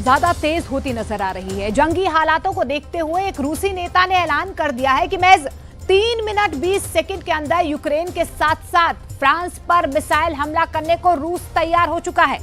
ज्यादा तेज होती नजर आ रही है। जंगी हालातों को देखते हुए एक रूसी नेता ने ऐलान कर दिया है कि महज 3 मिनट 20 सेकंड के अंदर यूक्रेन के साथ साथ फ्रांस पर मिसाइल हमला करने को रूस तैयार हो चुका है।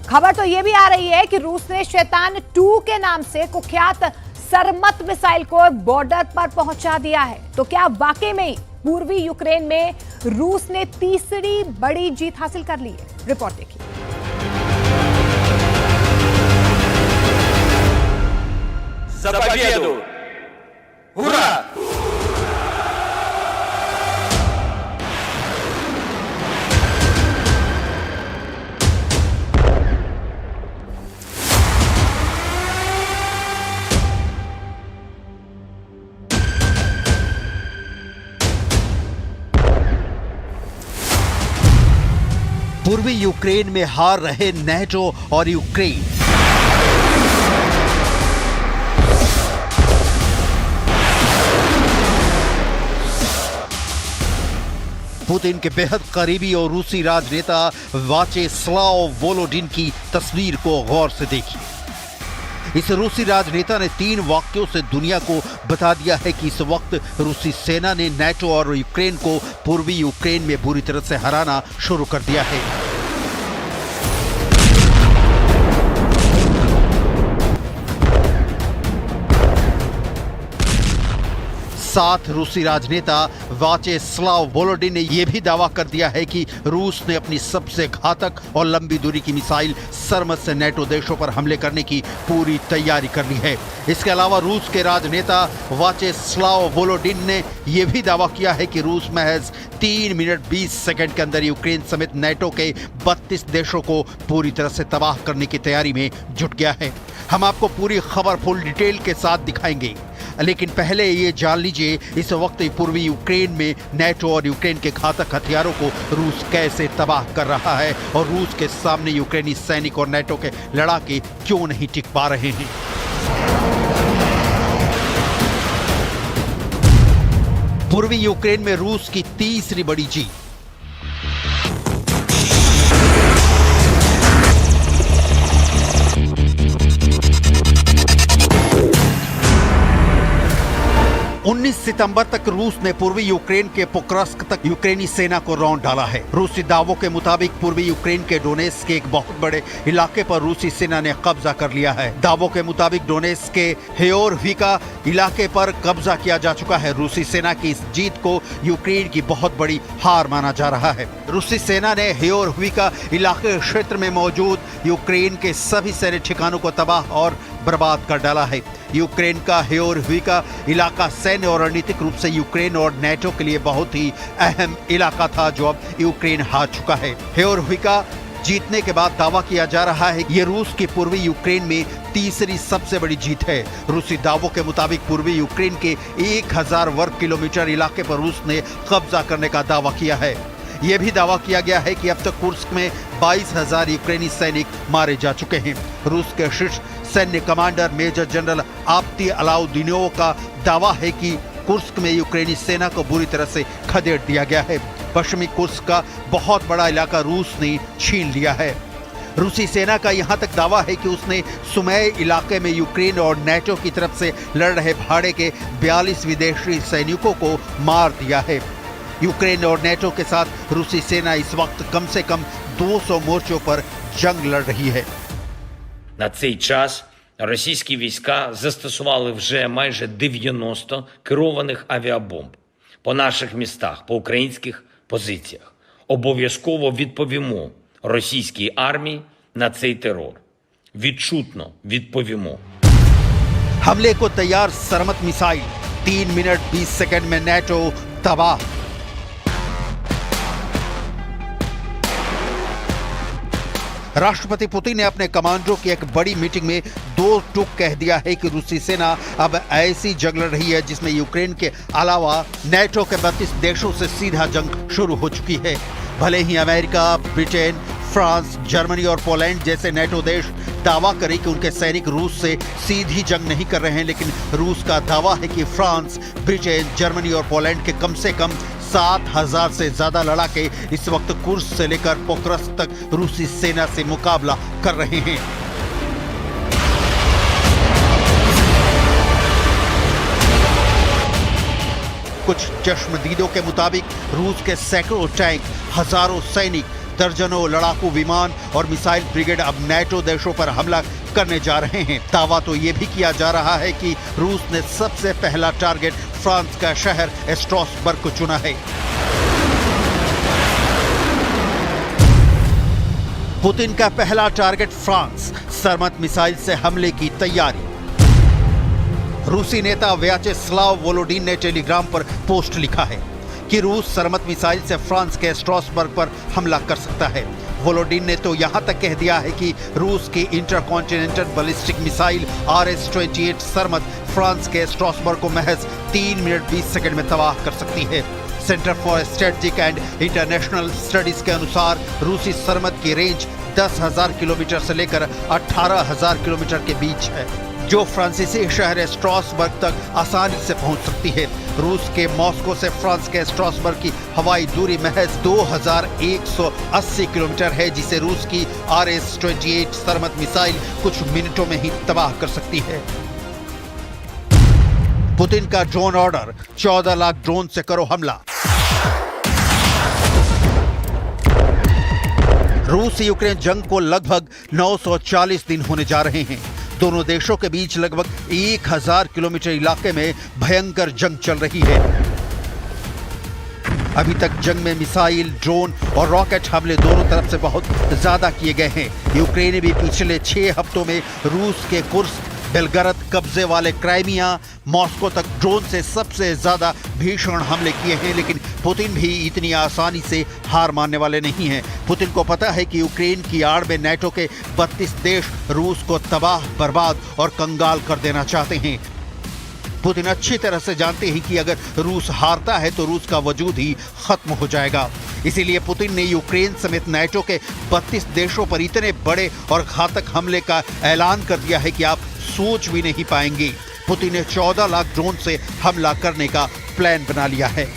खबर तो यह भी आ रही है कि रूस ने शैतान 2 के नाम से कुख्यात सरमत मिसाइल को बॉर्डर पर पहुंचा दिया है। तो क्या वाकई में पूर्वी यूक्रेन में रूस ने तीसरी बड़ी जीत हासिल कर ली है? रिपोर्ट देखिए। За победу! Ура! पूर्वी यूक्रेन में हार रहे नेटो और यूक्रेन। पुतिन के बेहद करीबी और रूसी राजनेता वाचेस्लाव वोलोडिन की तस्वीर को गौर से देखिए। इस रूसी राजनेता ने 3 वाक्यों से दुनिया को बता दिया है कि इस वक्त रूसी सेना ने नेटो और यूक्रेन को पूर्वी यूक्रेन में बुरी तरह से हराना शुरू कर दिया है। साथ रूसी राजनेता वाचेस्लाव वोलोडिन ने यह भी दावा कर दिया है कि रूस ने अपनी सबसे घातक और लंबी दूरी की मिसाइल सरमत से नेटो देशों पर हमले करने की पूरी तैयारी कर ली है। इसके अलावा रूस के राजनेता वाचेस्लाव वोलोडिन ने यह भी दावा किया है कि रूस महज 3 मिनट 20 सेकंड के अंदर यूक्रेन समेत नेटो के 32 देशों को पूरी तरह से तबाह करने की तैयारी में जुट गया है। हम आपको पूरी खबर फुल डिटेल के साथ दिखाएंगे, लेकिन पहले ये जान लीजिए इस वक्त पूर्वी यूक्रेन में नेटो और यूक्रेन के घातक हथियारों को रूस कैसे तबाह कर रहा है और रूस के सामने यूक्रेनी सैनिक और नेटो के लड़ाके क्यों नहीं टिक पा रहे हैं। पूर्वी यूक्रेन में रूस की तीसरी बड़ी जीत। उन्नीस सितंबर तक रूस ने पूर्वी यूक्रेन के पोक्रस्क तक यूक्रेनी सेना को रौंद डाला है। रूसी दावों के मुताबिक पूर्वी यूक्रेन के डोनेस्क के एक बहुत बड़े इलाके पर रूसी सेना ने कब्जा कर लिया है। दावों के मुताबिक डोनेस्क के हेओरव्हिका इलाके पर कब्जा किया जा चुका है। रूसी सेना की इस जीत को यूक्रेन की बहुत बड़ी हार माना जा रहा है। रूसी सेना ने हेओरव्हिका इलाके क्षेत्र में मौजूद यूक्रेन के सभी सैन्य ठिकानों को तबाह और बर्बाद कर डाला है। यूक्रेन का हेओरव्हिका इलाका सैन्य और रणनीतिक रूप से यूक्रेन और नेटो के लिए बहुत ही अहम इलाका था, जो अब यूक्रेन हार चुका है। हेओरव्हिका जीतने के बाद दावा किया जा रहा है कि ये रूस की पूर्वी यूक्रेन में तीसरी सबसे बड़ी जीत है। रूसी दावों के मुताबिक पूर्वी यूक्रेन के 1000 वर्ग किलोमीटर इलाके पर रूस ने कब्जा करने का दावा किया है। यह भी दावा किया गया है कि अब तक कुर्स्क में 22,000 यूक्रेनी सैनिक मारे जा चुके हैं। रूस के शीर्ष सैन्य कमांडर मेजर जनरल आप्ती अलाउद्दीनोव का दावा है कि कुर्स्क में यूक्रेनी सेना को बुरी तरह से खदेड़ दिया गया है। पश्चिमी कुर्स्क का बहुत बड़ा इलाका रूस ने छीन लिया है। रूसी सेना का यहां तक दावा है कि उसने सुमय इलाके में यूक्रेन और नेटो की तरफ से लड़ रहे भाड़े के 42 विदेशी सैनिकों को मार दिया है। यूक्रेन और नेटो के साथ रूसी सेना इस वक्त कम से कम 200 मोर्चों पर जंग लड़ रही है। На цей час російські війська застосували вже майже 90 керованих авіабомб по наших містах, по українських позиціях. Обов'язково відповімо російській армії на цей терор. Відчутно відповімо. हमले को तैयार सरमत मिसाइल, 3 मिनट 20 सेकंड में नेटो तबाह। राष्ट्रपति पुतिन ने अपने कमांडरों की एक बड़ी मीटिंग में 2 टूक कह दिया है कि रूसी सेना अब ऐसी जंग लड़ रही है जिसमें यूक्रेन के अलावा नेटो के 32 देशों से सीधा जंग शुरू हो चुकी है। भले ही अमेरिका, ब्रिटेन, फ्रांस, जर्मनी और पोलैंड जैसे नेटो देश दावा करें कि उनके सैनिक रूस से सीधी जंग नहीं कर रहे हैं, लेकिन रूस का दावा है कि फ्रांस, ब्रिटेन, जर्मनी और पोलैंड के कम से कम 7,000 से ज्यादा लड़ाके इस वक्त कुर्स्क से लेकर पोक्रस्क तक रूसी सेना से मुकाबला कर रहे हैं। कुछ चश्मदीदों के मुताबिक रूस के सैकड़ों टैंक, हजारों सैनिक, दर्जनों लड़ाकू विमान और मिसाइल ब्रिगेड अब नाटो देशों पर हमला करने जा रहे हैं। दावा तो ये भी किया जा रहा है कि रूस ने सबसे पहला टारगेट फ्रांस का शहर स्ट्रासबर्ग को चुना है। पुतिन का पहला टारगेट फ्रांस, सरमत मिसाइल से हमले की तैयारी। रूसी नेता व्याचेस्लाव वोलोडिन ने टेलीग्राम पर पोस्ट लिखा है कि रूस सरमत मिसाइल से फ्रांस के स्ट्रासबर्ग पर हमला कर सकता है। वोलोडिन ने तो यहां तक कह दिया है कि रूस की intercontinental ballistic missile RS-28 Sarmat France के स्ट्रासबर्ग को महज 3 मिनट 20 सेकंड में तबाह कर सकती है। Centre for strategic and international studies के अनुसार रूसी सरमत की रेंज 10,000 किलोमीटर से लेकर 18,000 किलोमीटर के बीच है, जो फ्रांसीसी शहर स्ट्रासबर्ग तक आसानी से पहुंच सकती है। रूस के मॉस्को से फ्रांस के स्ट्रासबर्ग की हवाई दूरी महज 2,180 किलोमीटर है, जिसे रूस की RS-28 सरमत मिसाइल कुछ मिनटों में ही तबाह कर सकती है। पुतिन का ड्रोन ऑर्डर, 14 लाख ड्रोन से करो हमला। रूस यूक्रेन जंग को लगभग 940 दिन होने जा रहे हैं। दोनों देशों के बीच लगभग 1000 किलोमीटर इलाके में भयंकर जंग चल रही है। अभी तक जंग में मिसाइल, ड्रोन और रॉकेट हमले दोनों तरफ से बहुत ज्यादा किए गए हैं। यूक्रेन ने भी पिछले 6 हफ्तों में रूस के कुर्स्क, बेलगरद कब्जे वाले क्राइमिया, मॉस्को तक ड्रोन से सबसे ज्यादा भीषण हमले किए हैं। लेकिन पुतिन भी इतनी आसानी से हार मानने वाले नहीं हैं। पुतिन को पता है कि यूक्रेन की आड़ में नाटो के 32 देश रूस को तबाह, बर्बाद और कंगाल कर देना चाहते हैं। पुतिन अच्छी तरह से जानते हैं कि अगर रूस हारता है तो रूस का वजूद ही खत्म हो जाएगा। इसीलिए पुतिन ने यूक्रेन समेत नाटो के 32 देशों पर इतने बड़े और घातक हमले का ऐलान कर दिया है कि आप सोच भी नहीं पाएंगे। पुतिन ने 14 लाख ड्रोन से हमला करने का प्लान बना लिया है।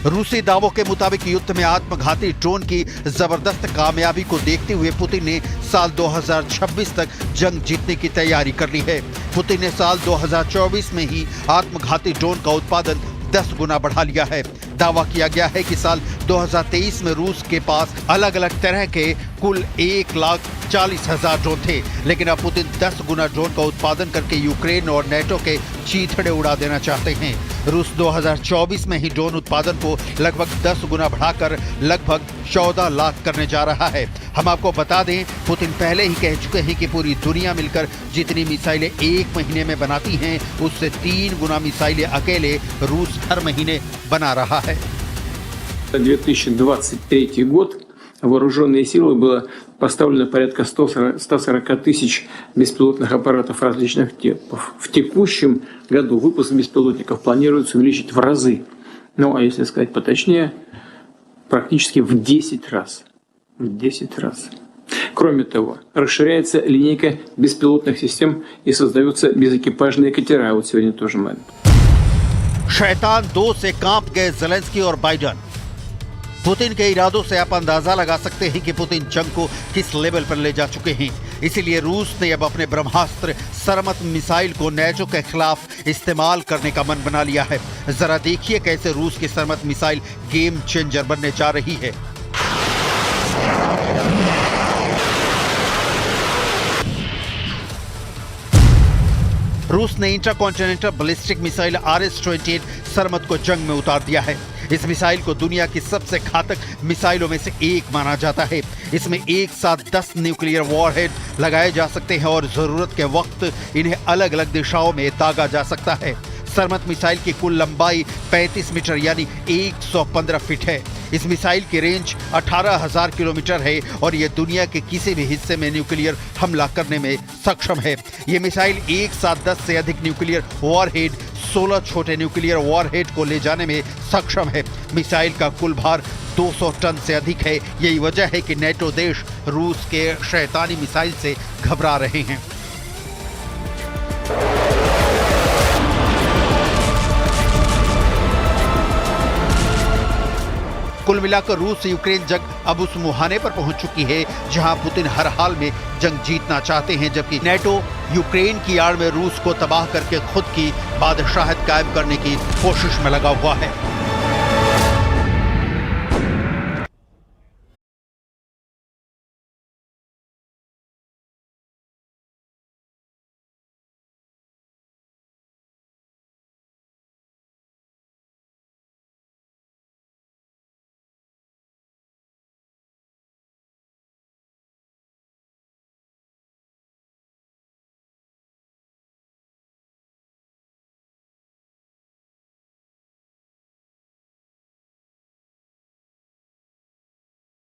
रूसी दावों के मुताबिक युद्ध में आत्मघाती ड्रोन की जबरदस्त कामयाबी को देखते हुए पुतिन ने साल 2026 तक जंग जीतने की तैयारी कर ली है। पुतिन ने साल 2024 में ही आत्मघाती ड्रोन का उत्पादन 10 गुना बढ़ा लिया है। दावा किया गया है कि साल 2023 में रूस के पास अलग अलग तरह के कुल 1,40,000 ड्रोन थे, लेकिन अब पुतिन 10 गुना ड्रोन का उत्पादन करके यूक्रेन और नाटो के चीथड़े उड़ा देना चाहते हैं। रूस 2024 में ही ड्रोन उत्पादन को लगभग 10 गुना बढ़ाकर लगभग 14 लाख करने जा रहा है। हम आपको बता दें, पुतिन पहले ही कह चुके हैं कि पूरी दुनिया मिलकर जितनी मिसाइलें एक महीने में बनाती हैं, उससे 3 गुना मिसाइलें अकेले रूस हर महीने बना रहा है। 2023 год вооруженные силы было поставлено порядка 140 тысяч беспилотных аппаратов различных типов. В текущем году выпуск беспилотников планируется увеличить в разы. Ну, а если сказать поточнее, практически в 10 раз. В 10 раз. Кроме того, расширяется линейка беспилотных систем и создаются безэкипажные катера. Вот сегодня тоже мы. शैतान 2 से कांप गए ज़ेलेंस्की और बाइडेन। पुतिन के इरादों से आप अंदाजा लगा सकते हैं कि पुतिन जंग को किस लेवल पर ले जा चुके हैं। इसीलिए रूस ने अब अपने ब्रह्मास्त्र सरमत मिसाइल को नाटो के खिलाफ इस्तेमाल करने का मन बना लिया है। जरा देखिए कैसे रूस की सरमत मिसाइल गेम चेंजर बनने जा रही है। रूस ने इंटरकॉन्टिनेंटल बैलिस्टिक मिसाइल RS-28 सरमत को जंग में उतार दिया है। इस मिसाइल को दुनिया की सबसे घातक मिसाइलों में से एक माना जाता है। इसमें एक साथ 10 न्यूक्लियर वॉरहेड लगाए जा सकते हैं और जरूरत के वक्त इन्हें अलग अलग दिशाओं में दागा जा सकता है। सरमत मिसाइल की कुल लंबाई 35 मीटर यानी 115 फीट है। इस मिसाइल की रेंज 18,000 किलोमीटर है और यह दुनिया के किसी भी हिस्से में न्यूक्लियर हमला करने में सक्षम है। यह मिसाइल एक साथ 10 से अधिक न्यूक्लियर वॉरहेड, 16 छोटे न्यूक्लियर वॉरहेड को ले जाने में सक्षम है। मिसाइल का कुल भार 200 टन से अधिक है। यही वजह है कि नाटो देश रूस के शैतानी मिसाइल से घबरा रहे हैं। कुल मिलाकर रूस यूक्रेन जंग अब उस मुहाने पर पहुंच चुकी है जहां पुतिन हर हाल में जंग जीतना चाहते हैं, जबकि नेटो यूक्रेन की आड़ में रूस को तबाह करके खुद की बादशाहत कायम करने की कोशिश में लगा हुआ है।